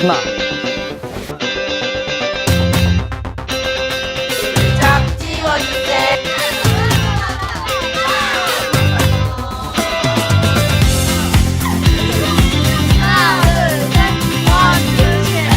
하나. 짝 지워주세요. 하나, 둘, 셋. 원, 둘, 셋.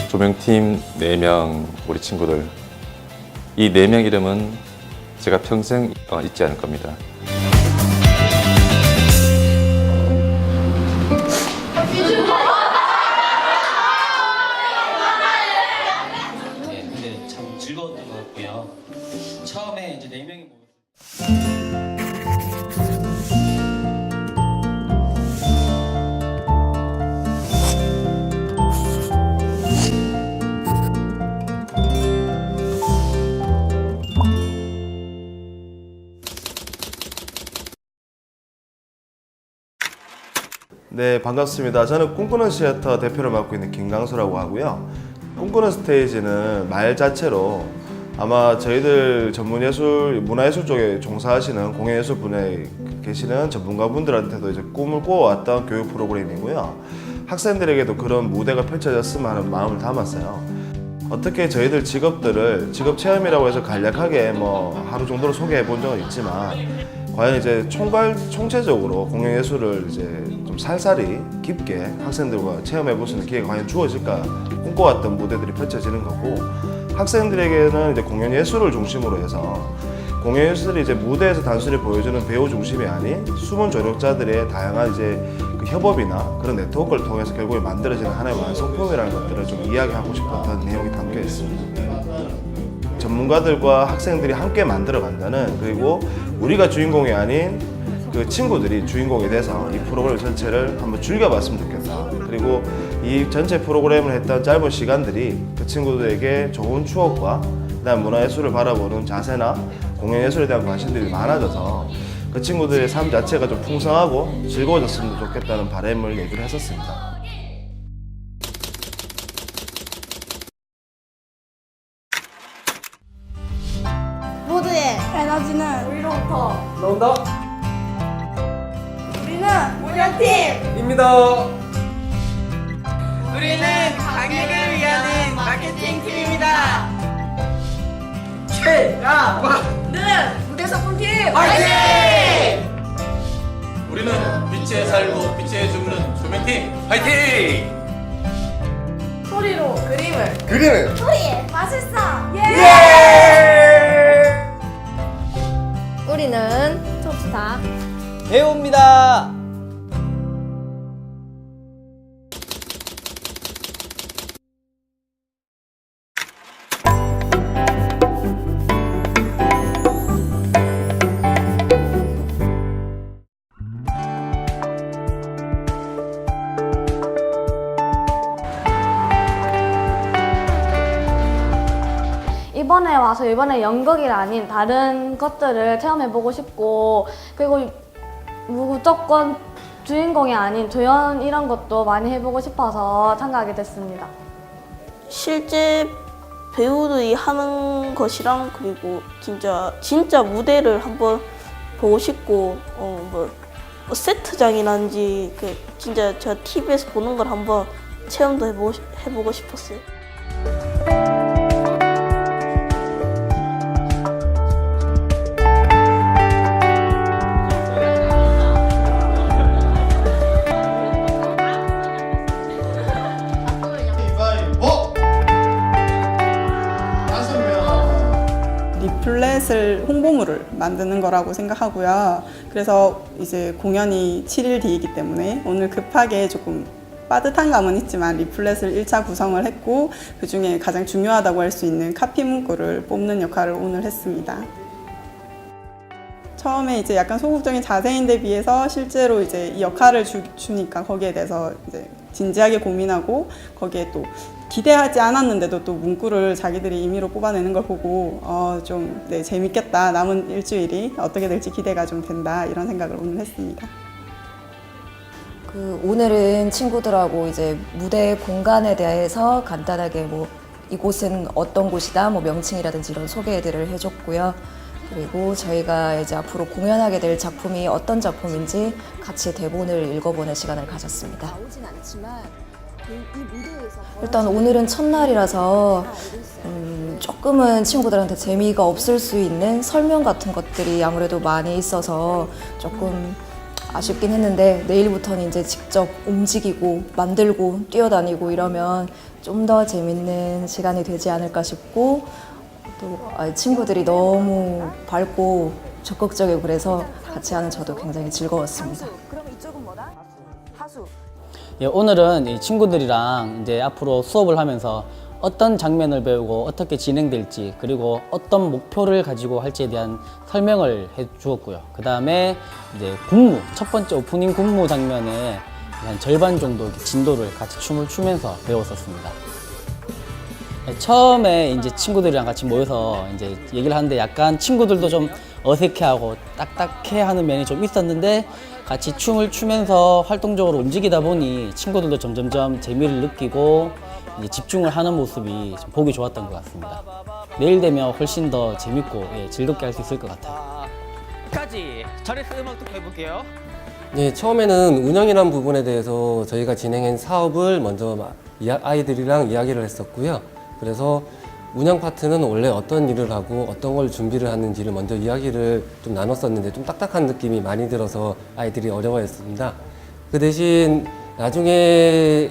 조명팀 4명 우리 친구들, 이 4명 이름은 제가 평생 잊지 않을 겁니다. 네, 근데 참 즐거웠던 것 같고요. 처음에 이제 4명이 모였을 네, 반갑습니다. 저는 꿈꾸는 시어터 대표를 맡고 있는 김강수라고 하고요. 꿈꾸는 스테이지는 말 자체로 아마 저희들 전문예술, 문화예술 쪽에 종사하시는 공연예술 분야에 계시는 전문가분들한테도 이제 꿈을 꾸어왔던 교육 프로그램이고요. 학생들에게도 그런 무대가 펼쳐졌으면 하는 마음을 담았어요. 어떻게 저희들 직업들을 직업 체험이라고 해서 간략하게 뭐 하루 정도로 소개해 본 적은 있지만 과연 이제 총체적으로 공연예술을 이제 좀 살살이 깊게 학생들과 체험해 볼 수 있는 기회가 과연 주어질까 꿈꿔왔던 무대들이 펼쳐지는 거고, 학생들에게는 이제 공연예술을 중심으로 해서 공연예술이 이제 무대에서 단순히 보여주는 배우 중심이 아닌 숨은 조력자들의 다양한 이제 그 협업이나 그런 네트워크를 통해서 결국에 만들어지는 하나의 완성품이라는 것들을 좀 이야기하고 싶었던 내용이 담겨 있습니다. 전문가들과 학생들이 함께 만들어간다는, 그리고 우리가 주인공이 아닌 그 친구들이 주인공이 돼서 이 프로그램 전체를 한번 즐겨봤으면 좋겠다. 그리고 이 전체 프로그램을 했던 짧은 시간들이 그 친구들에게 좋은 추억과 그다음 문화예술을 바라보는 자세나 공연예술에 대한 관심들이 많아져서 그 친구들의 삶 자체가 좀 풍성하고 즐거워졌으면 좋겠다는 바람을 얘기를 했었습니다. 모두의 에너지는 우리로부터 나온다. 우리는 무료팀. 입니다. 우리는 관객을 위한 마케팅 팀입니다. 는 무대 소품팀 화이팅! 우리는 빛에 살고 빛에 죽는 조명팀 화이팅! 소리로 그림을 우리 맛있어. 우리는 톱스타 배우입니다. 이번에 와서 이번에 연극이 아닌 다른 것들을 체험해보고 싶고, 그리고 무조건 주인공이 아닌 조연 이런 것도 많이 해보고 싶어서 참가하게 됐습니다. 실제 배우들이 하는 것이랑 그리고 진짜 무대를 한번 보고 싶고 뭐 세트장이란지 진짜 저 TV에서 보는 걸 한번 체험도 해보고 싶었어요. 리플렛을 홍보물을 만드는 거라고 생각하고요. 그래서 이제 공연이 7일 뒤이기 때문에 오늘 급하게 조금 빠듯한 감은 있지만 리플렛을 1차 구성을 했고, 그 중에 가장 중요하다고 할 수 있는 카피 문구를 뽑는 역할을 오늘 했습니다. 처음에 이제 약간 소극적인 자세인데 비해서 실제로 이제 이 역할을 주니까 거기에 대해서 이제 진지하게 고민하고 거기에 또 기대하지 않았는데도 또 문구를 자기들이 임의로 뽑아내는 걸 보고 좀 네, 재밌겠다. 남은 일주일이 어떻게 될지 기대가 좀 된다. 이런 생각을 오늘 했습니다. 오늘은 친구들하고 이제 무대 공간에 대해서 간단하게 뭐 이곳은 어떤 곳이다, 뭐 명칭이라든지 이런 소개들을 해줬고요. 그리고 저희가 이제 앞으로 공연하게 될 작품이 어떤 작품인지 같이 대본을 읽어보는 시간을 가졌습니다. 일단 오늘은 첫날이라서 조금은 친구들한테 재미가 없을 수 있는 설명 같은 것들이 아무래도 많이 있어서 조금 아쉽긴 했는데 내일부터는 이제 직접 움직이고 만들고 뛰어다니고 이러면 좀 더 재밌는 시간이 되지 않을까 싶고 또 친구들이 너무 밝고 적극적이고 그래서 같이 하는 저도 굉장히 즐거웠습니다. 예, 오늘은 이 친구들이랑 이제 앞으로 수업을 하면서 어떤 장면을 배우고 어떻게 진행될지 그리고 어떤 목표를 가지고 할지에 대한 설명을 해 주었고요. 그 다음에 이제 군무, 첫 번째 오프닝 군무 장면에 한 절반 정도 이렇게 진도를 같이 춤을 추면서 배웠었습니다. 처음에 이제 친구들이랑 같이 모여서 이제 얘기를 하는데 약간 친구들도 좀 어색해하고 딱딱해하는 면이 좀 있었는데 같이 춤을 추면서 활동적으로 움직이다 보니 친구들도 점점점 재미를 느끼고 이제 집중을 하는 모습이 좀 보기 좋았던 것 같습니다. 내일 되면 훨씬 더 재밌고 즐겁게 할 수 있을 것 같아요. 까지 잘해서 음악 또 해볼게요. 네, 처음에는 운영이라는 부분에 대해서 저희가 진행한 사업을 먼저 아이들이랑 이야기를 했었고요. 그래서 운영 파트는 원래 어떤 일을 하고 어떤 걸 준비를 하는지를 먼저 이야기를 좀 나눴었는데 좀 딱딱한 느낌이 많이 들어서 아이들이 어려워했습니다. 그 대신 나중에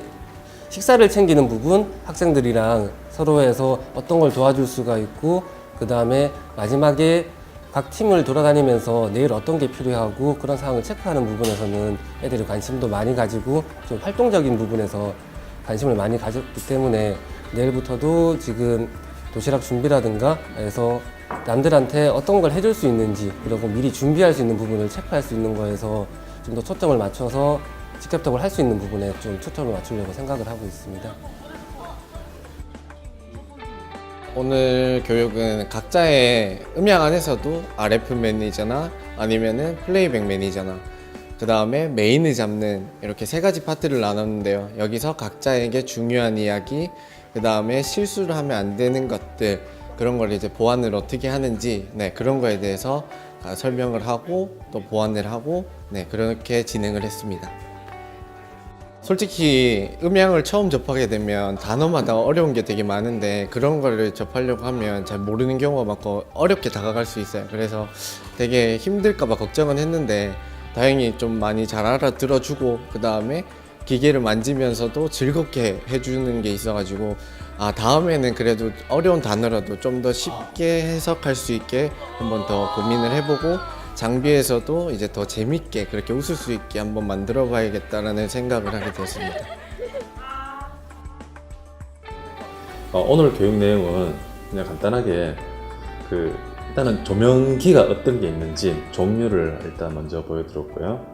식사를 챙기는 부분, 학생들이랑 서로 해서 어떤 걸 도와줄 수가 있고 그 다음에 마지막에 각 팀을 돌아다니면서 내일 어떤 게 필요하고 그런 상황을 체크하는 부분에서는 애들이 관심도 많이 가지고 좀 활동적인 부분에서 관심을 많이 가졌기 때문에 내일부터도 지금 도시락 준비라든가 해서 남들한테 어떤 걸 해줄 수 있는지 그리고 미리 준비할 수 있는 부분을 체크할 수 있는 거에서 좀 더 초점을 맞춰서 직접적으로 할 수 있는 부분에 좀 초점을 맞추려고 생각을 하고 있습니다. 오늘 교육은 각자의 음향 안에서도 RF 매니저나 아니면은 플레이백 매니저나 그 다음에 메인을 잡는 이렇게 세 가지 파트를 나눴는데요. 여기서 각자에게 중요한 이야기, 그 다음에 실수를 하면 안 되는 것들 그런 걸 이제 보완을 어떻게 하는지 그런 거에 대해서 설명을 하고 또 보완을 하고 그렇게 진행을 했습니다. 솔직히 음향을 처음 접하게 되면 단어마다 어려운 게 되게 많은데 그런 거를 접하려고 하면 잘 모르는 경우가 많고 어렵게 다가갈 수 있어요. 그래서 되게 힘들까 봐 걱정은 했는데 다행히 좀 많이 잘 알아들어주고 그 다음에 기계를 만지면서도 즐겁게 해주는 게 있어가지고 다음에는 그래도 어려운 단어라도 좀 더 쉽게 해석할 수 있게 한번 더 고민을 해보고 장비에서도 이제 더 재밌게 그렇게 웃을 수 있게 한번 만들어 봐야겠다라는 생각을 하게 됐습니다. 오늘 교육 내용은 그냥 간단하게 일단은 조명기가 어떤 게 있는지 종류를 일단 먼저 보여드렸고요.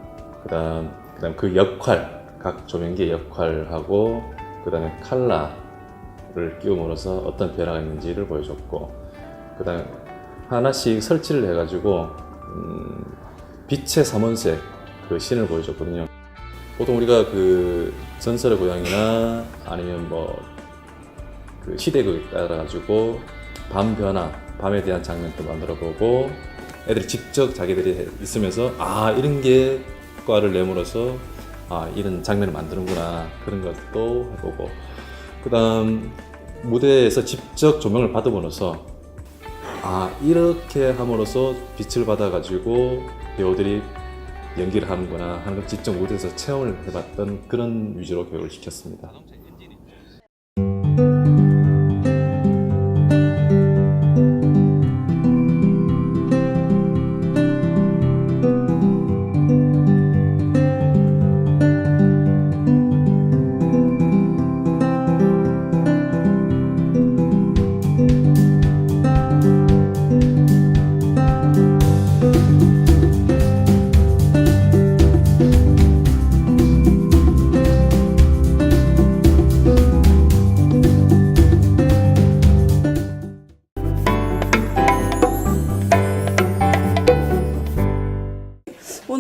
그다음 그 역할, 각 조명기의 역할하고 그다음에 컬러를 끼움으로써 어떤 변화가 있는지를 보여줬고 그다음 하나씩 설치를 해가지고 빛의 삼원색 그 신을 보여줬거든요. 보통 우리가 그 전설의 고향이나 아니면 그 시대극에 따라 가지고 밤 변화, 밤에 대한 장면도 만들어 보고 애들이 직접 자기들이 있으면서 이런 게 효과를 내므로써 이런 장면을 만드는구나 그런 것도 해보고 그다음 무대에서 직접 조명을 받음으로써 이렇게 함으로써 빛을 받아가지고 배우들이 연기를 하는구나 하는 걸 직접 무대에서 체험을 해봤던 그런 위주로 교육을 시켰습니다.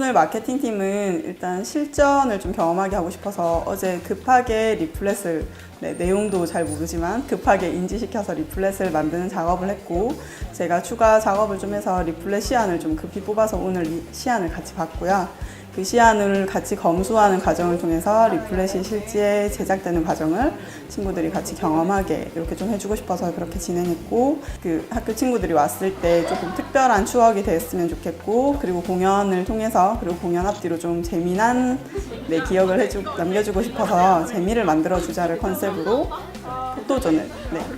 오늘 마케팅팀은 일단 실전을 좀 경험하게 하고 싶어서 어제 급하게 리플렛을, 내용도 잘 모르지만 급하게 인지시켜서 리플렛을 만드는 작업을 했고, 제가 추가 작업을 좀 해서 리플렛 시안을 좀 급히 뽑아서 오늘 시안을 같이 봤고요. 그 시안을 같이 검수하는 과정을 통해서 리플렛이 실제 제작되는 과정을 친구들이 같이 경험하게 이렇게 좀 해주고 싶어서 그렇게 진행했고, 그 학교 친구들이 왔을 때 조금 특별한 추억이 됐으면 좋겠고, 그리고 공연을 통해서, 그리고 공연 앞뒤로 좀 재미난 기억을 남겨주고 싶어서 재미를 만들어주자를 컨셉으로 포토존을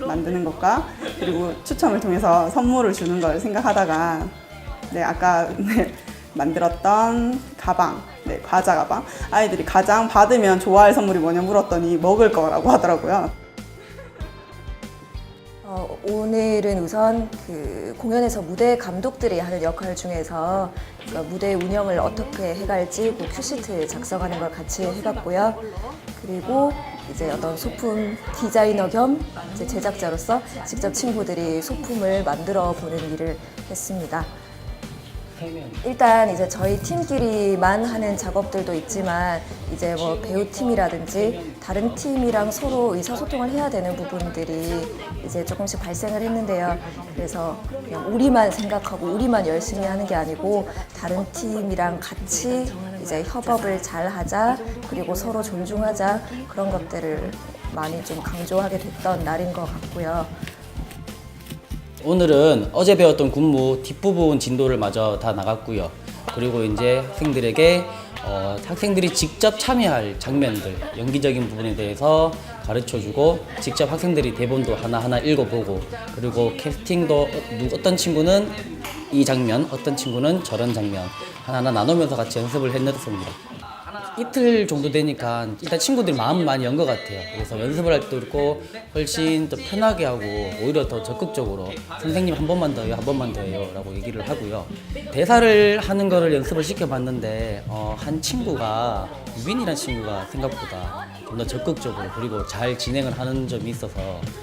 만드는 것과, 그리고 추첨을 통해서 선물을 주는 걸 생각하다가 아까 만들었던 가방, 과자 가방. 아이들이 가장 받으면 좋아할 선물이 뭐냐 물었더니 먹을 거라고 하더라고요. 오늘은 우선 그 공연에서 무대 감독들이 하는 역할 중에서 그러니까 무대 운영을 어떻게 해갈지 그 큐시트 작성하는 걸 같이 해봤고요. 그리고 이제 어떤 소품 디자이너 겸 이제 제작자로서 직접 친구들이 소품을 만들어 보는 일을 했습니다. 일단 이제 저희 팀끼리만 하는 작업들도 있지만 이제 뭐 배우팀이라든지 다른 팀이랑 서로 의사소통을 해야 되는 부분들이 이제 조금씩 발생을 했는데요. 그래서 그냥 우리만 생각하고 우리만 열심히 하는 게 아니고 다른 팀이랑 같이 이제 협업을 잘 하자, 그리고 서로 존중하자, 그런 것들을 많이 좀 강조하게 됐던 날인 것 같고요. 오늘은 어제 배웠던 군무 뒷부분 진도를 마저 다 나갔고요. 그리고 이제 학생들에게 학생들이 직접 참여할 장면들, 연기적인 부분에 대해서 가르쳐주고, 직접 학생들이 대본도 하나하나 읽어보고, 그리고 캐스팅도 어떤 친구는 이 장면, 어떤 친구는 저런 장면 하나하나 나누면서 같이 연습을 했었습니다. 이틀 정도 되니까 일단 친구들이 마음 많이 연 것 같아요. 그래서 연습을 할 때도 그렇고 훨씬 더 편하게 하고 오히려 더 적극적으로 선생님 한 번만 더 해요, 한 번만 더 해요 라고 얘기를 하고요. 대사를 하는 거를 연습을 시켜봤는데 한 친구가, 유빈이라는 친구가 생각보다 좀 더 적극적으로 그리고 잘 진행을 하는 점이 있어서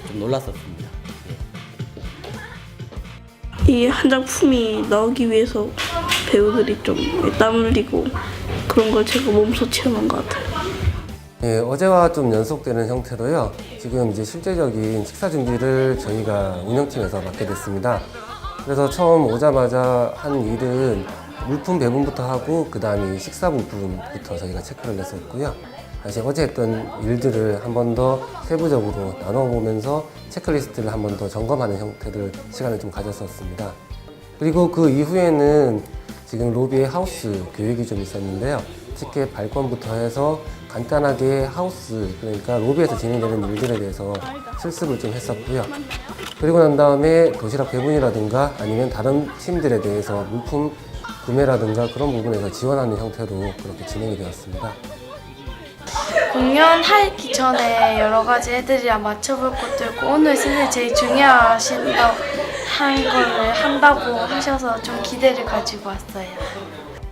좀 놀랐었습니다. 이 한 작품이 나오기 위해서 배우들이 좀 땀 흘리고 그런 걸 제가 몸소 체험한 것 같아요. 예, 어제와 좀 연속되는 형태로요. 지금 이제 실제적인 식사 준비를 저희가 운영팀에서 맡게 됐습니다. 그래서 처음 오자마자 한 일은 물품 배분부터 하고 그 다음에 식사 부분부터 저희가 체크를 했었고요. 다시 어제 했던 일들을 한 번 더 세부적으로 나눠보면서 체크리스트를 한 번 더 점검하는 형태를 시간을 좀 가졌었습니다. 그리고 그 이후에는 지금 로비에 하우스 교육이 좀 있었는데요. 티켓 발권부터 해서 간단하게 하우스, 그러니까 로비에서 진행되는 일들에 대해서 실습을 좀 했었고요. 그리고 난 다음에 도시락 배분이라든가 아니면 다른 팀들에 대해서 물품 구매라든가 그런 부분에서 지원하는 형태로 그렇게 진행이 되었습니다. 공연하기 전에 여러 가지 애들이랑 맞춰볼 것도 있고, 오늘 선생님이 제일 중요하신다고 한 거를 한다고 하셔서 좀 기대를 가지고 왔어요.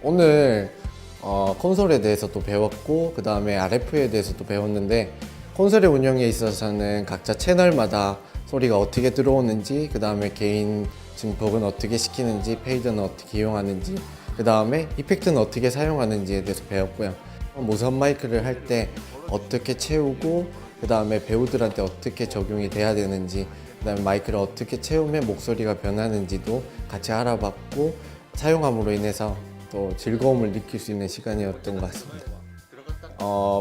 오늘 콘솔에 대해서 또 배웠고 그 다음에 RF에 대해서 또 배웠는데, 콘솔의 운영에 있어서는 각자 채널마다 소리가 어떻게 들어오는지, 그 다음에 개인 증폭은 어떻게 시키는지, 페이드는 어떻게 이용하는지, 그 다음에 이펙트는 어떻게 사용하는지에 대해서 배웠고요. 무선 마이크를 할 때 어떻게 채우고, 그 다음에 배우들한테 어떻게 적용이 돼야 되는지, 그 다음에 마이크를 어떻게 채우면 목소리가 변하는지도 같이 알아봤고, 사용함으로 인해서 또 즐거움을 느낄 수 있는 시간이었던 것 같습니다.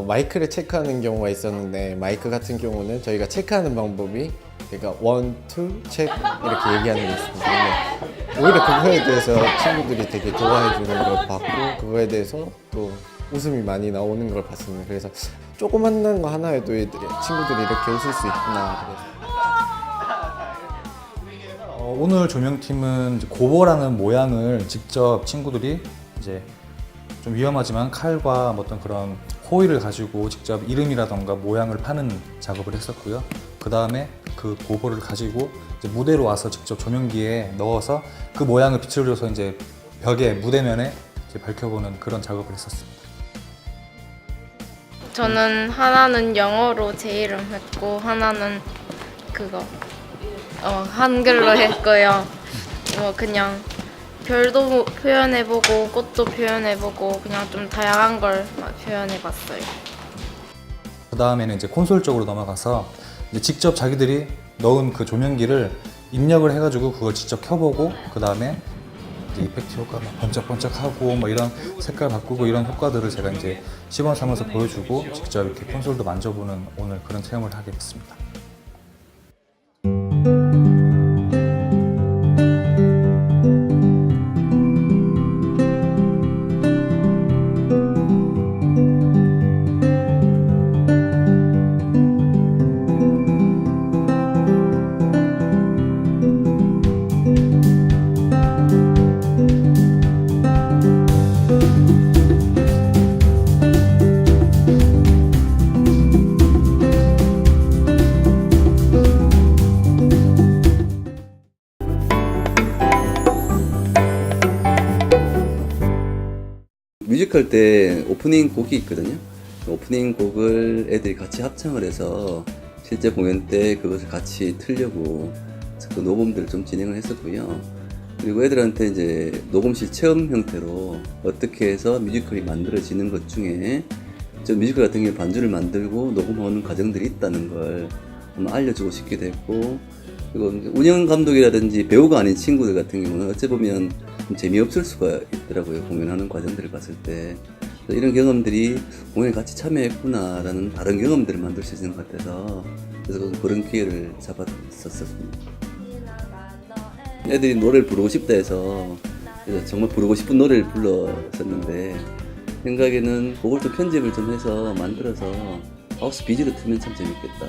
마이크를 체크하는 경우가 있었는데, 마이크 같은 경우는 저희가 체크하는 방법이 그러니까 1, 2, 체크 이렇게 얘기하는 게 있습니다. 오히려 그거에 대해서 친구들이 되게 좋아해 주는 걸 봤고, 그거에 대해서 또 웃음이 많이 나오는 걸 봤습니다. 그래서 조그만 거 하나에도 친구들이 이렇게 웃을 수 있구나. 오늘 조명팀은 이제 고보라는 모양을 직접 친구들이 이제 좀 위험하지만 칼과 어떤 그런 호일을 가지고 직접 이름이라던가 모양을 파는 작업을 했었고요. 그 다음에 그 고보를 가지고 이제 무대로 와서 직접 조명기에 넣어서 그 모양을 빛을 줘서 이제 벽에 무대면에 이제 밝혀보는 그런 작업을 했었습니다. 저는 하나는 영어로 제 이름 했고, 하나는 한글로 했고요. 그냥 별도 표현해보고 꽃도 표현해보고 그냥 좀 다양한 걸 막 표현해봤어요. 그 다음에는 이제 콘솔 쪽으로 넘어가서 이제 직접 자기들이 넣은 그 조명기를 입력을 해가지고 그걸 직접 켜보고 그 다음에 이펙트 효과 막 번쩍번쩍하고 뭐 이런 색깔 바꾸고 이런 효과들을 제가 이제 시범 삼아서 보여주고 직접 이렇게 콘솔도 만져보는 오늘 그런 체험을 하게 됐습니다. 뮤지컬 때 오프닝 곡이 있거든요. 오프닝 곡을 애들이 같이 합창을 해서 실제 공연 때 그것을 같이 틀려고 그 녹음들을 좀 진행을 했었고요. 그리고 애들한테 이제 녹음실 체험 형태로 어떻게 해서 뮤지컬이 만들어지는 것 중에 저 뮤지컬 같은 경우에 반주를 만들고 녹음하는 과정들이 있다는 걸 한번 알려주고 싶기도 했고, 그리고 운영 감독이라든지 배우가 아닌 친구들 같은 경우는 어찌 보면 좀 재미없을 수가 있더라고요. 공연하는 과정들을 봤을 때. 이런 경험들이 공연에 같이 참여했구나라는 다른 경험들을 만들 수 있는 것 같아서 그래서 그런 기회를 잡았었습니다. 애들이 노래를 부르고 싶다 해서 정말 부르고 싶은 노래를 불렀었는데 생각에는 그걸 좀 편집을 좀 해서 만들어서 하우스 BG로 틀면 참 재밌겠다.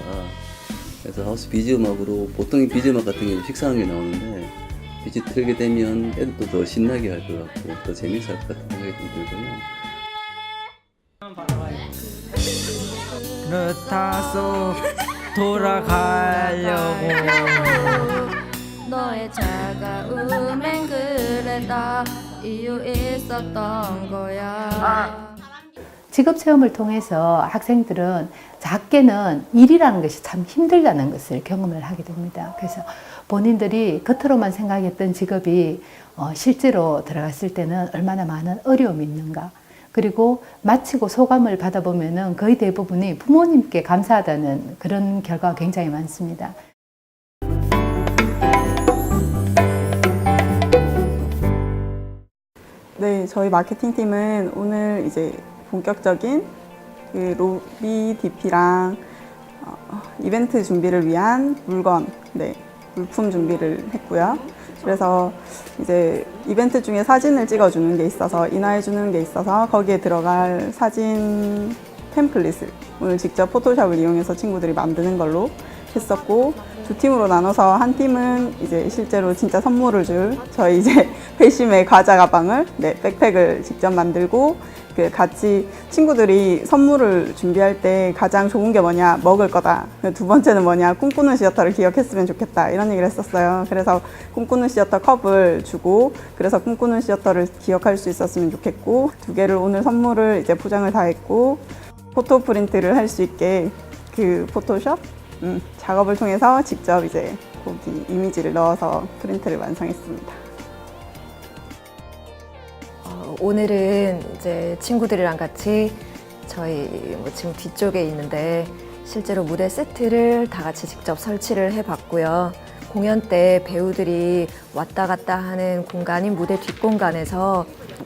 그래서 하우스 BG 음악으로 보통 BG 음악 같은 경우는 식상한 게 나오는데 BG 틀게 되면 애들도 더 신나게 할 것 같고 더 재밌어 할 것 같은 생각이 좀 들고요. 타서 돌아가려고 너의 차가움엔 그래다 이유 있었던 거야. 직업체험을 통해서 학생들은 작게는 일이라는 것이 참 힘들다는 것을 경험을 하게 됩니다. 그래서 본인들이 겉으로만 생각했던 직업이 실제로 들어갔을 때는 얼마나 많은 어려움이 있는가, 그리고 마치고 소감을 받아보면은 거의 대부분이 부모님께 감사하다는 그런 결과가 굉장히 많습니다. 네, 저희 마케팅팀은 오늘 이제 본격적인 그 로비 DP랑 이벤트 준비를 위한 물품 준비를 했고요. 그래서 이제 이벤트 중에 사진을 찍어주는 게 있어서 인화해주는 게 있어서 거기에 들어갈 사진 템플릿을 오늘 직접 포토샵을 이용해서 친구들이 만드는 걸로 했었고, 두 팀으로 나눠서 한 팀은 이제 실제로 진짜 선물을 줄 저희 이제 회심의 과자 가방을 백팩을 직접 만들고 그 같이 친구들이 선물을 준비할 때 가장 좋은 게 뭐냐, 먹을 거다. 두 번째는 뭐냐, 꿈꾸는 시어터를 기억했으면 좋겠다. 이런 얘기를 했었어요. 그래서 꿈꾸는 시어터 컵을 주고 그래서 꿈꾸는 시어터를 기억할 수 있었으면 좋겠고, 두 개를 오늘 선물을 이제 포장을 다 했고 포토 프린트를 할 수 있게 그 포토샵 작업을 통해서 직접 이제 거기 이미지를 넣어서 프린트를 완성했습니다. 오늘은 이제 친구들이랑 같이 저희 지금 뒤쪽에 있는데 실제로 무대 세트를 다 같이 직접 설치를 해봤고요. 공연 때 배우들이 왔다 갔다 하는 공간인 무대 뒷공간에서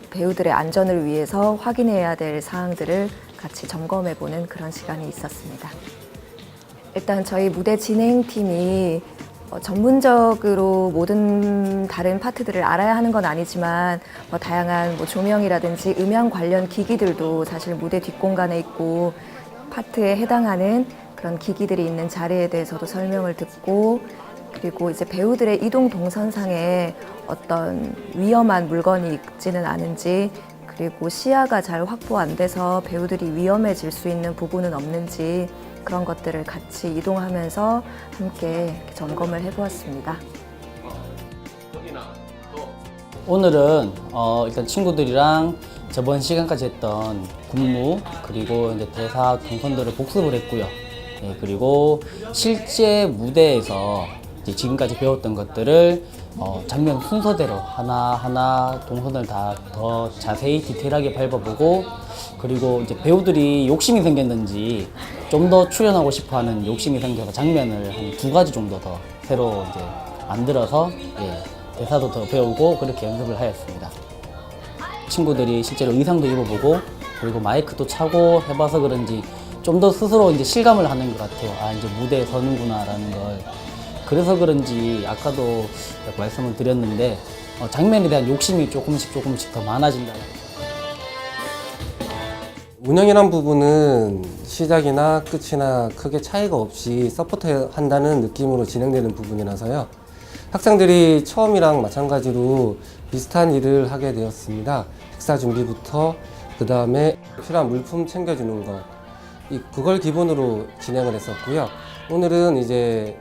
배우들의 안전을 위해서 확인해야 될 사항들을 같이 점검해보는 그런 시간이 있었습니다. 일단 저희 무대 진행팀이 전문적으로 모든 다른 파트들을 알아야 하는 건 아니지만 다양한 조명이라든지 음향 관련 기기들도 사실 무대 뒷공간에 있고 파트에 해당하는 그런 기기들이 있는 자리에 대해서도 설명을 듣고, 그리고 이제 배우들의 이동 동선상에 어떤 위험한 물건이 있지는 않은지, 그리고 시야가 잘 확보 안 돼서 배우들이 위험해질 수 있는 부분은 없는지 그런 것들을 같이 이동하면서 함께 점검을 해보았습니다. 오늘은 일단 친구들이랑 저번 시간까지 했던 군무 그리고 이제 대사 동선들을 복습을 했고요. 그리고 실제 무대에서 이제 지금까지 배웠던 것들을 장면 순서대로 하나하나 동선을 다 더 자세히 디테일하게 밟아보고, 그리고 이제 배우들이 욕심이 생겼는지 좀 더 출연하고 싶어하는 욕심이 생겨서 장면을 한 2가지 정도 더 새로 이제 만들어서 대사도 더 배우고 그렇게 연습을 하였습니다. 친구들이 실제로 의상도 입어보고 그리고 마이크도 차고 해봐서 그런지 좀 더 스스로 이제 실감을 하는 것 같아요. 아, 이제 무대에 서는구나라는 걸. 그래서 그런지 아까도 말씀을 드렸는데 장면에 대한 욕심이 조금씩 더 많아진다. 운영이란 부분은 시작이나 끝이나 크게 차이가 없이 서포트한다는 느낌으로 진행되는 부분이라서요. 학생들이 처음이랑 마찬가지로 비슷한 일을 하게 되었습니다. 식사 준비부터 그 다음에 필요한 물품 챙겨주는 것, 그걸 기본으로 진행을 했었고요. 오늘은 이제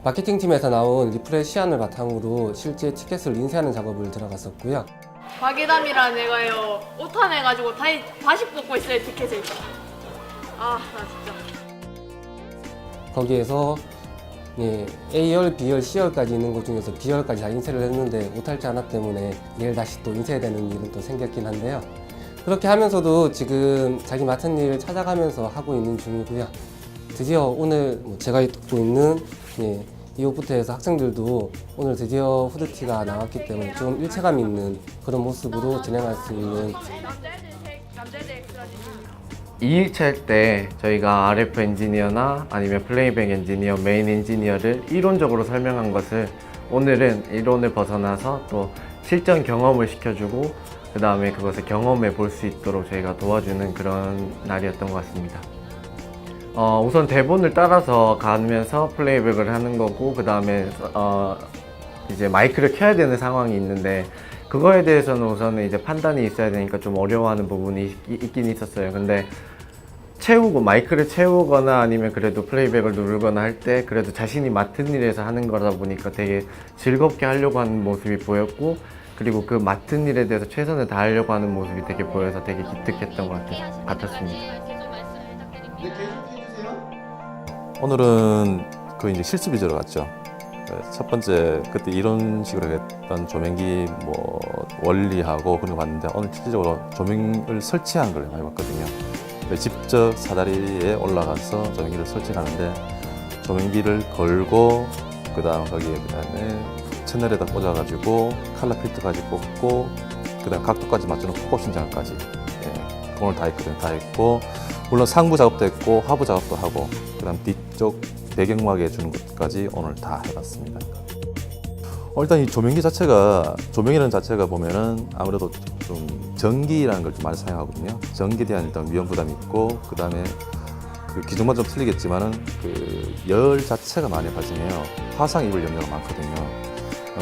마케팅 팀에서 나온 리플의 시안을 바탕으로 실제 티켓을 인쇄하는 작업을 들어갔었고요. 박예담이라는 애가요, 오타 내가지고 다시 뽑고 있어요, 티켓을. 아, 나 진짜. 거기에서 A열, B열, C열까지 있는 것 중에서 B열까지 다 인쇄를 했는데 오탈자 하나 때문에 내일 다시 또 인쇄되는 일은 또 생겼긴 한데요. 그렇게 하면서도 지금 자기 맡은 일을 찾아가면서 하고 있는 중이고요. 드디어 오늘 제가 입고 있는 이 옷부터 해서 학생들도 오늘 드디어 후드티가 나왔기 때문에 좀 일체감 있는 그런 모습으로 진행할 수 있는. 2일차 할 때 저희가 RF 엔지니어나 아니면 플레이백 엔지니어, 메인 엔지니어를 이론적으로 설명한 것을 오늘은 이론을 벗어나서 또 실전 경험을 시켜주고 그 다음에 그것을 경험해 볼 수 있도록 저희가 도와주는 그런 날이었던 것 같습니다. 우선 대본을 따라서 가면서 플레이백을 하는 거고 그 다음에 이제 마이크를 켜야 되는 상황이 있는데 그거에 대해서는 우선은 이제 판단이 있어야 되니까 좀 어려워하는 부분이 있긴 있었어요. 근데 마이크를 채우거나 아니면 그래도 플레이백을 누르거나 할 때 그래도 자신이 맡은 일에서 하는 거다 보니까 되게 즐겁게 하려고 하는 모습이 보였고, 그리고 그 맡은 일에 대해서 최선을 다하려고 하는 모습이 되게 보여서 되게 기특했던 것 같았습니다. 오늘은 그 이제 실습 위주로 갔죠. 첫 번째 그때 이런 식으로 했던 조명기 원리하고 그런 거 봤는데 오늘 실질적으로 조명을 설치한 걸 많이 봤거든요. 직접 사다리에 올라가서 조명기를 설치하는데 조명기를 걸고 그다음 거기에 그다음에 채널에다 꽂아가지고 컬러 필터까지 꽂고 그다음 각도까지 맞추는 포커싱 작업까지 오늘 다 했거든요. 다 했고 물론 상부 작업도 했고 하부 작업도 하고 그다음 뒤쪽 배경막에 주는 것까지 오늘 다 해봤습니다. 일단 이 조명이라는 자체가 보면은 아무래도 좀 전기라는 걸 좀 많이 사용하거든요. 전기에 대한 일단 위험 부담이 있고 그 다음에 그 기존과 좀 틀리겠지만은 그 열 자체가 많이 발생해요. 화상 입을 염려가 많거든요.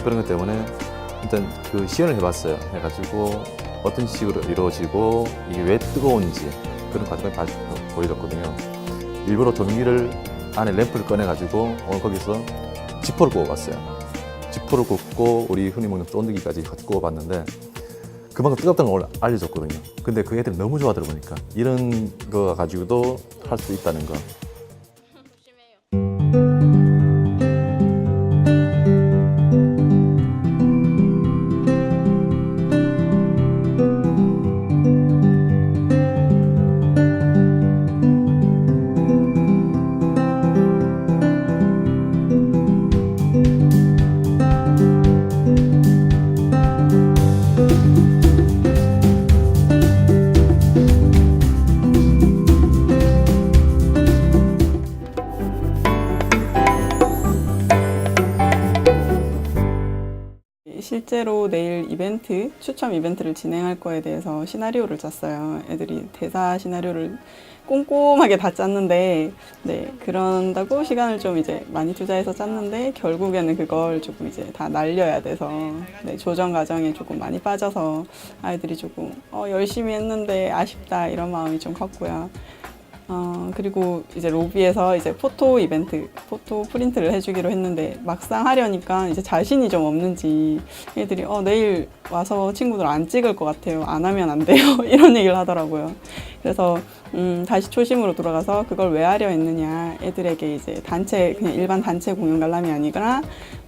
그런 것 때문에 일단 그 시연을 해봤어요. 해가지고 어떤 식으로 이루어지고 이게 왜 뜨거운지 그런 과정을 보여줬거든요. 일부러 조명기를 안에 램프를 꺼내가지고 오늘 거기서 지포를 구워봤어요. 지포를 굽고 우리 흔히 먹는 쫀득이까지 같이 구워봤는데 그만큼 뜨겁다는 걸 알려줬거든요. 근데 그 애들이 너무 좋아하더라 보니까 이런 거 가지고도 할 수 있다는 거. 실제로 내일 추첨 이벤트를 진행할 거에 대해서 시나리오를 짰어요. 애들이 대사 시나리오를 꼼꼼하게 다 짰는데, 그런다고 시간을 좀 이제 많이 투자해서 짰는데, 결국에는 그걸 조금 이제 다 날려야 돼서, 조정 과정에 조금 많이 빠져서 아이들이 조금, 열심히 했는데 아쉽다, 이런 마음이 좀 컸고요. 그리고 이제 로비에서 이제 포토 이벤트, 포토 프린트를 해주기로 했는데 막상 하려니까 이제 자신이 좀 없는지 애들이 내일 와서 친구들 안 찍을 것 같아요. 안 하면 안 돼요. 이런 얘기를 하더라고요. 그래서 다시 초심으로 돌아가서 그걸 왜 하려 했느냐. 애들에게 이제 단체, 그냥 일반 단체 공연 관람이 아니거나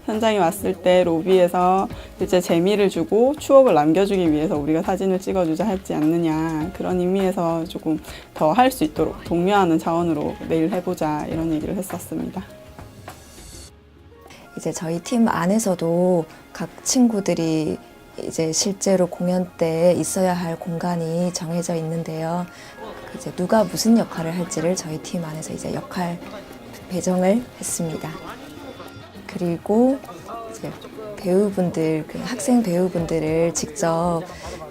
현장에 왔을 때 로비에서 이제 재미를 주고 추억을 남겨주기 위해서 우리가 사진을 찍어주자 했지 않느냐. 그런 의미에서 조금 더 할 수 있도록 독려하는 차원으로 내일 해보자 이런 얘기를 했었습니다. 이제 저희 팀 안에서도 각 친구들이 이제 실제로 공연 때 있어야 할 공간이 정해져 있는데요. 이제 누가 무슨 역할을 할지를 저희 팀 안에서 이제 역할 배정을 했습니다. 그리고 이제 배우분들, 학생 배우분들을 직접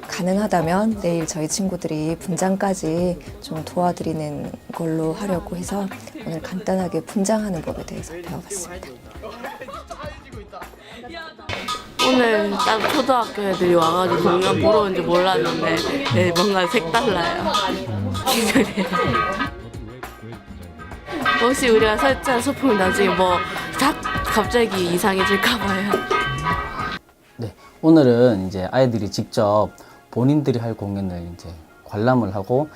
가능하다면 내일 저희 친구들이 분장까지 좀 도와드리는 걸로 하려고 해서 오늘 간단하게 분장하는 법에 대해서 배워봤습니다. 오늘 딱 초등학교 애들이 와가지고 공연 보러 온지 몰랐는데 네, 뭔가 색달라요. 기대돼요. 혹시 우리가 설치한 소품이 나중에 갑자기 이상해질까봐요. 네, 오늘은 이제 아이들이 직접 본인들이 할 공연을 이제 관람을 하고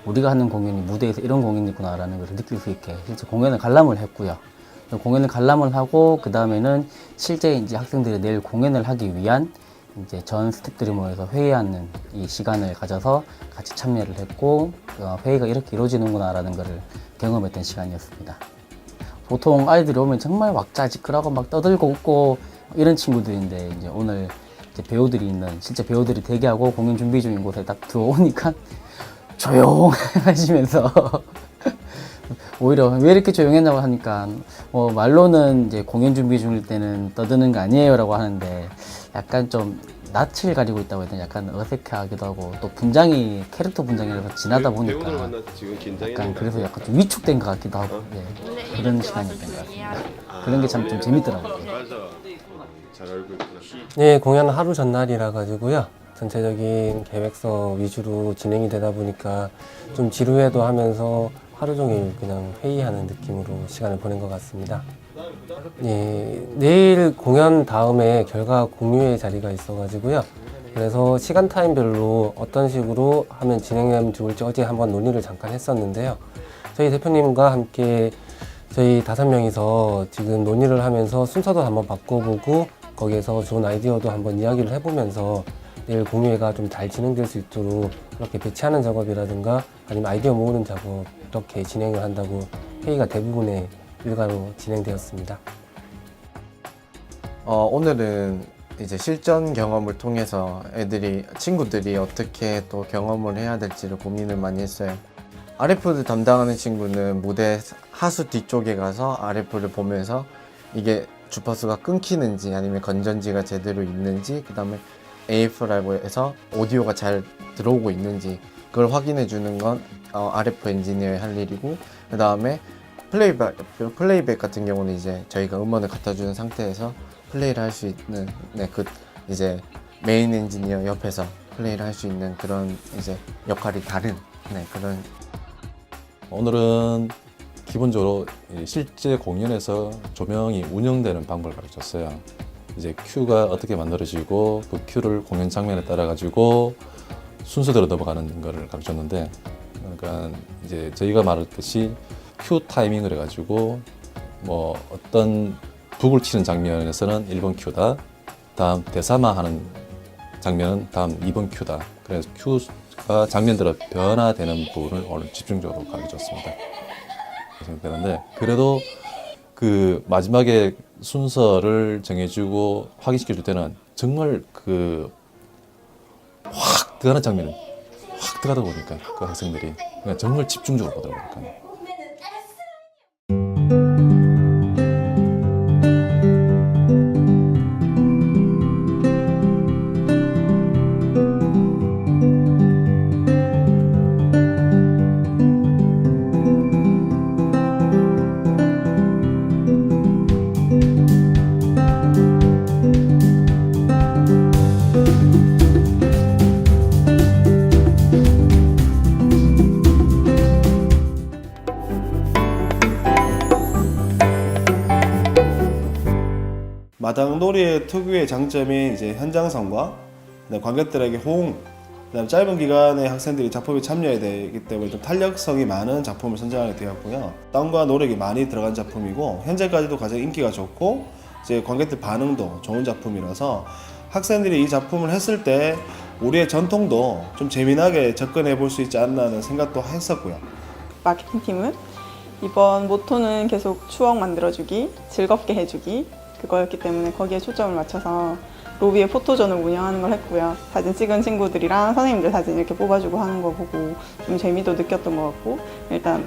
우리가 하는 공연이 무대에서 이런 공연이구나라는 것을 느낄 수 있게 실제 공연을 관람을 했고요. 공연을 관람을 하고 그 다음에는 실제 이제 학생들이 내일 공연을 하기 위한 이제 전 스태프들이 모여서 회의하는 이 시간을 가져서 같이 참여를 했고 회의가 이렇게 이루어지는구나라는 것을 경험했던 시간이었습니다. 보통 아이들이 오면 정말 왁자지껄하고 막 떠들고 웃고 이런 친구들인데 이제 오늘 이제 배우들이 있는 실제 배우들이 대기하고 공연 준비 중인 곳에 딱 들어오니까 조용하시면서 오히려 왜 이렇게 조용했냐고 하니까 말로는 이제 공연 준비 중일 때는 떠드는 거 아니에요라고 하는데 약간 좀 낯을 가리고 있다고 해야 되나 약간 어색하기도 하고 또 분장이 캐릭터 분장이라서 지나다 보니까 약간 그래서 약간 좀 위축된 것 같기도 하고 그런 시간이었던 것 같습니다. 그런 게 참 좀 재밌더라고요. 네, 공연 하루 전날이라 가지고요. 전체적인 계획서 위주로 진행이 되다 보니까 좀 지루해도 하면서 하루 종일 그냥 회의하는 느낌으로 시간을 보낸 것 같습니다. 예, 내일 공연 다음에 결과 공유의 자리가 있어가지고요. 그래서 시간 타임별로 어떤 식으로 하면 진행하면 좋을지 어제 한번 논의를 잠깐 했었는데요. 저희 대표님과 함께 저희 5명이서 지금 논의를 하면서 순서도 한번 바꿔보고 거기에서 좋은 아이디어도 한번 이야기를 해보면서 내일 공유회가 좀 잘 진행될 수 있도록 그렇게 배치하는 작업이라든가 아니면 아이디어 모으는 작업 이렇게 진행을 한다고 회의가 대부분의 일과로 진행되었습니다. 오늘은 이제 실전 경험을 통해서 친구들이 어떻게 또 경험을 해야 될지를 고민을 많이 했어요. RF를 담당하는 친구는 무대 하수 뒤쪽에 가서 RF를 보면서 이게 주파수가 끊기는지 아니면 건전지가 제대로 있는지 그 다음에 AF라고해서 오디오가 잘 들어오고 있는지 그걸 확인해 주는 건 RF 엔지니어의 할 일이고 그 다음에 플레이백 같은 경우는 이제 저희가 음원을 갖다 주는 상태에서 플레이를 할 수 있는 이제 메인 엔지니어 옆에서 플레이를 할 수 있는 그런 이제 역할이 다른 그런. 오늘은 기본적으로 실제 공연에서 조명이 운영되는 방법을 가르쳤어요. 이제 큐가 어떻게 만들어지고 그 큐를 공연 장면에 따라 가지고 순서대로 넘어가는 것을 가르쳤는데, 그러니까 이제 저희가 말했듯이 큐 타이밍을 해가지고 뭐 어떤 북을 치는 장면에서는 1번 큐다, 다음 대사마하는 장면은 다음 2번 큐다. 그래서 큐가 장면대로 변화되는 부분을 오늘 집중적으로 가르쳤습니다. 생각되는데 그래도 그 마지막에 순서를 정해주고 확인시켜줄 때는 정말 그 확 들어가는 장면은 확 들어가다 보니까 그 학생들이 그냥 정말 집중적으로 보더라고요. 마당놀이의 특유의 장점이 이제 현장성과 관객들에게 호응, 그다음 짧은 기간에 학생들이 작품에 참여해야 되기 때문에 좀 탄력성이 많은 작품을 선정하게 되었고요. 땀과 노력이 많이 들어간 작품이고 현재까지도 가장 인기가 좋고 이제 관객들 반응도 좋은 작품이라서 학생들이 이 작품을 했을 때 우리의 전통도 좀 재미나게 접근해 볼 수 있지 않나 하는 생각도 했었고요. 마케팅팀은 이번 모토는 계속 추억 만들어주기, 즐겁게 해주기 그거였기 때문에 거기에 초점을 맞춰서 로비에 포토존을 운영하는 걸 했고요. 사진 찍은 친구들이랑 선생님들 사진 이렇게 뽑아주고 하는 거 보고 좀 재미도 느꼈던 것 같고 일단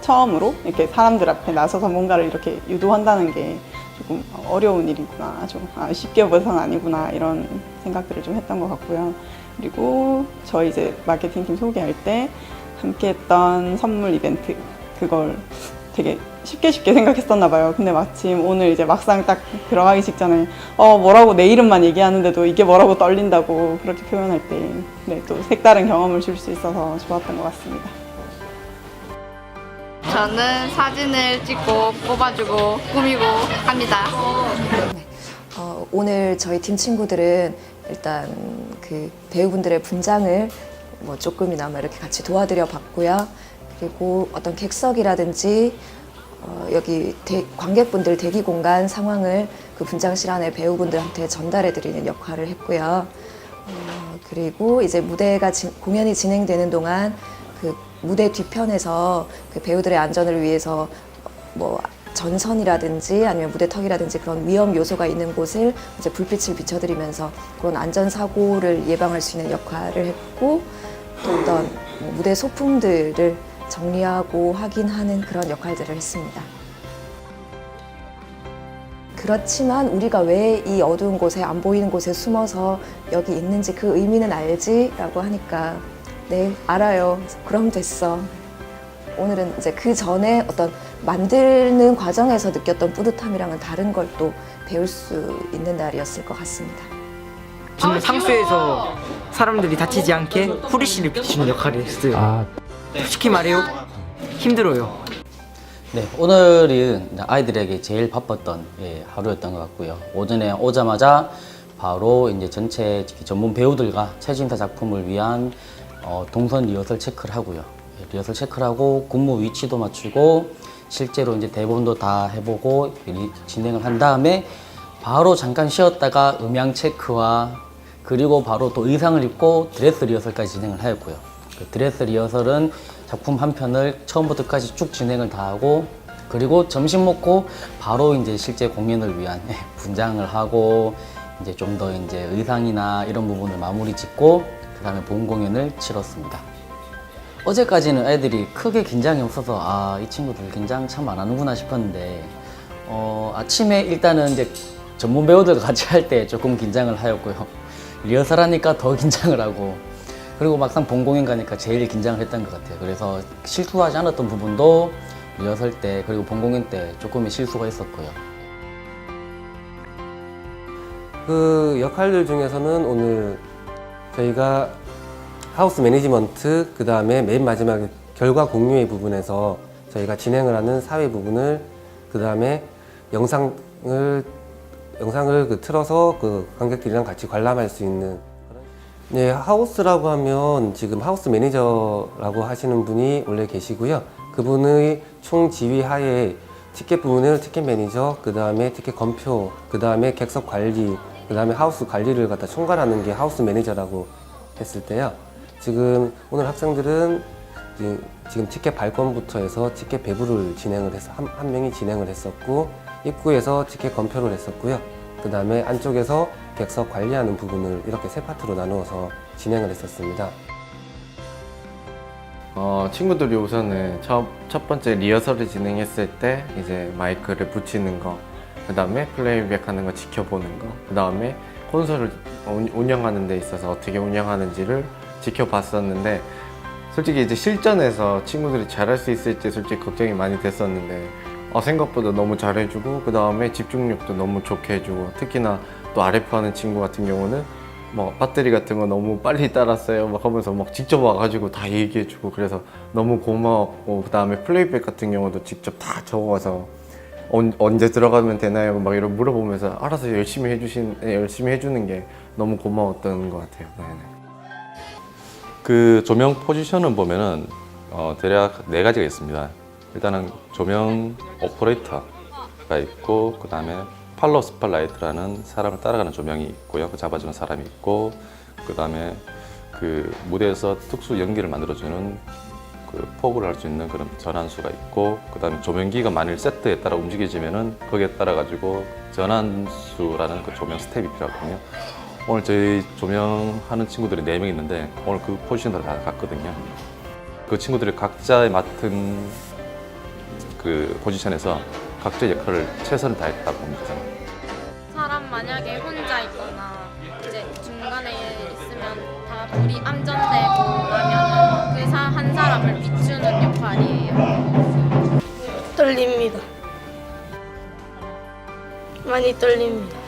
처음으로 이렇게 사람들 앞에 나서서 뭔가를 이렇게 유도한다는 게 조금 어려운 일이구나, 좀 쉽게 벗어는 아니구나 이런 생각들을 좀 했던 것 같고요. 그리고 저희 이제 마케팅팀 소개할 때 함께했던 선물 이벤트 그걸 되게 쉽게 생각했었나 봐요. 근데 마침 오늘 이제 막상 딱 들어가기 직전에 뭐라고 내 이름만 얘기하는데도 이게 뭐라고 떨린다고 그렇게 표현할 때 네, 또 색다른 경험을 줄 수 있어서 좋았던 것 같습니다. 저는 사진을 찍고 뽑아주고 꾸미고 합니다. 오늘 저희 팀 친구들은 일단 그 배우분들의 분장을 뭐 조금이나마 이렇게 같이 도와드려 봤고요. 그리고 어떤 객석이라든지 여기 관객분들 대기 공간 상황을 그 분장실 안에 배우분들한테 전달해 드리는 역할을 했고요. 그리고 이제 공연이 진행되는 동안 그 무대 뒤편에서 그 배우들의 안전을 위해서 뭐 전선이라든지 아니면 무대턱이라든지 그런 위험 요소가 있는 곳을 이제 불빛을 비춰드리면서 그런 안전사고를 예방할 수 있는 역할을 했고 또 어떤 무대 소품들을 정리하고 확인하는 그런 역할들을 했습니다. 그렇지만 우리가 왜 이 어두운 곳에 안 보이는 곳에 숨어서 여기 있는지 그 의미는 알지? 라고 하니까 네, 알아요. 그럼 됐어. 오늘은 이제 그 전에 어떤 만드는 과정에서 느꼈던 뿌듯함이랑은 다른 걸 또 배울 수 있는 날이었을 것 같습니다. 저는 상수에서 사람들이 다치지 않게 후레쉬를 비추는 역할을 했어요. 솔직히 말해요. 힘들어요. 네, 오늘은 아이들에게 제일 바빴던 하루였던 것 같고요. 오전에 오자마자 바로 이제 전체 전문 배우들과 최신사 작품을 위한 동선 리허설 체크를 하고요. 리허설 체크를 하고 근무 위치도 맞추고 실제로 이제 대본도 다 해보고 진행을 한 다음에 바로 잠깐 쉬었다가 음향 체크와 그리고 바로 또 의상을 입고 드레스 리허설까지 진행을 하였고요. 그 드레스 리허설은 작품 한 편을 처음부터 끝까지 쭉 진행을 다 하고 그리고 점심 먹고 바로 이제 실제 공연을 위한 분장을 하고 이제 좀 더 이제 의상이나 이런 부분을 마무리 짓고 그 다음에 본 공연을 치렀습니다. 어제까지는 애들이 크게 긴장이 없어서 이 친구들 긴장 참 안 하는구나 싶었는데 아침에 일단은 이제 전문 배우들과 같이 할 때 조금 긴장을 하였고요. 리허설 하니까 더 긴장을 하고 그리고 막상 본 공연 가니까 제일 긴장을 했던 것 같아요. 그래서 실수하지 않았던 부분도 리허설 때 그리고 본 공연 때 조금의 실수가 있었고요. 그 역할들 중에서는 오늘 저희가 하우스 매니지먼트 그 다음에 맨 마지막에 결과 공유의 부분에서 저희가 진행을 하는 사회 부분을 그 다음에 영상을 틀어서 그 관객들이랑 같이 관람할 수 있는 네, 하우스라고 하면 지금 하우스 매니저라고 하시는 분이 원래 계시고요. 그분의 총 지휘 하에 티켓 부분을 티켓 매니저, 그 다음에 티켓 검표, 그 다음에 객석 관리, 그 다음에 하우스 관리를 갖다 총괄하는 게 하우스 매니저라고 했을 때요. 지금 오늘 학생들은 지금 티켓 발권부터 해서 티켓 배부를 진행을 해서 한 명이 진행을 했었고 입구에서 티켓 검표를 했었고요. 그 다음에 안쪽에서 객석 관리하는 부분을 이렇게 세 파트로 나누어서 진행을 했었습니다. 친구들이 우선은 첫 번째 리허설을 진행했을 때 이제 마이크를 붙이는 거, 그 다음에 플레이백 하는 거 지켜보는 거, 그 다음에 콘솔을 운영하는 데 있어서 어떻게 운영하는지를 지켜봤었는데 솔직히 이제 실전에서 친구들이 잘할 수 있을지 솔직히 걱정이 많이 됐었는데 생각보다 너무 잘해주고 그 다음에 집중력도 너무 좋게 해주고 특히나 또 RF 하는 친구 같은 경우는 뭐 배터리 같은 거 너무 빨리 따랐어요 막 하면서 막 직접 와가지고 다 얘기해주고 그래서 너무 고마웠고 그 다음에 플레이백 같은 경우도 직접 다 적어와서 언제 들어가면 되나요? 막 이런 물어보면서 알아서 열심히 해주는 게 너무 고마웠던 것 같아요. 네네. 그 조명 포지션을 보면은 대략 4가지가 있습니다. 일단은 조명 오퍼레이터가 있고, 그 다음에 팔로우 스팟라이트라는 사람을 따라가는 조명이 있고요. 그 잡아주는 사람이 있고, 그 다음에 그 무대에서 특수 연기를 만들어주는 그 포그를 할 수 있는 그런 전환수가 있고, 그 다음에 조명기가 만일 세트에 따라 움직여지면은 거기에 따라 가지고 전환수라는 그 조명 스텝이 필요하거든요. 오늘 저희 조명하는 친구들이 4명 있는데 오늘 그 포지션으로 다 갔거든요. 그 친구들이 각자에 맡은 그 포지션에서 각자의 역할을 최선을 다했다고 봅니다. 사람 만약에 혼자 있거나 이제 중간에 있으면 다 불이 암전되고 나면 그 한 사람을 비추는 역할이에요. 떨립니다. 많이 떨립니다.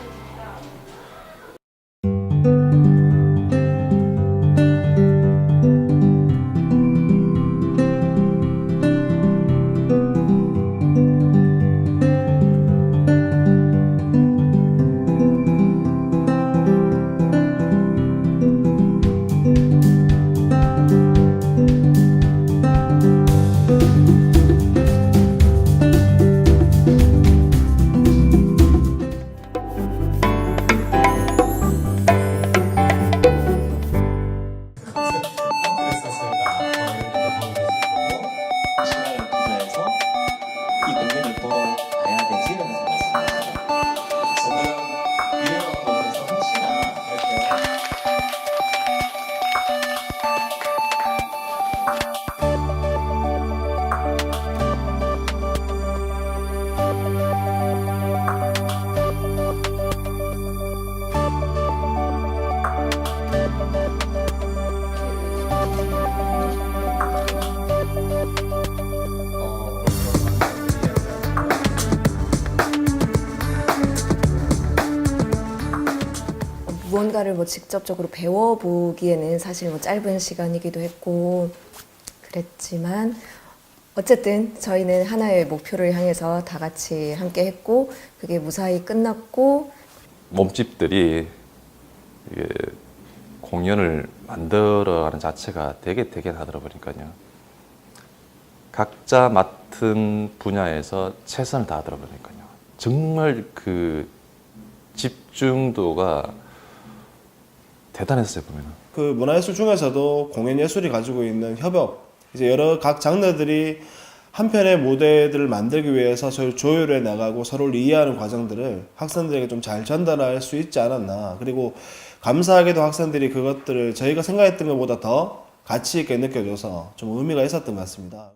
무언가를 뭐 직접적으로 배워보기에는 사실 뭐 짧은 시간이기도 했고 그랬지만 어쨌든 저희는 하나의 목표를 향해서 다 같이 함께 했고 그게 무사히 끝났고 몸집들이 이게 공연을 만들어가는 자체가 되게 하더라 보니까요. 각자 맡은 분야에서 최선을 다하더라 보니까요. 정말 그 집중도가 대단했어요, 보면은. 그 문화예술 중에서도 공연예술이 가지고 있는 협업, 이제 여러 각 장르들이 한 편의 무대들을 만들기 위해서 서로 조율해 나가고 서로를 이해하는 과정들을 학생들에게 좀 잘 전달할 수 있지 않았나. 그리고 감사하게도 학생들이 그것들을 저희가 생각했던 것보다 더 가치 있게 느껴져서 좀 의미가 있었던 것 같습니다.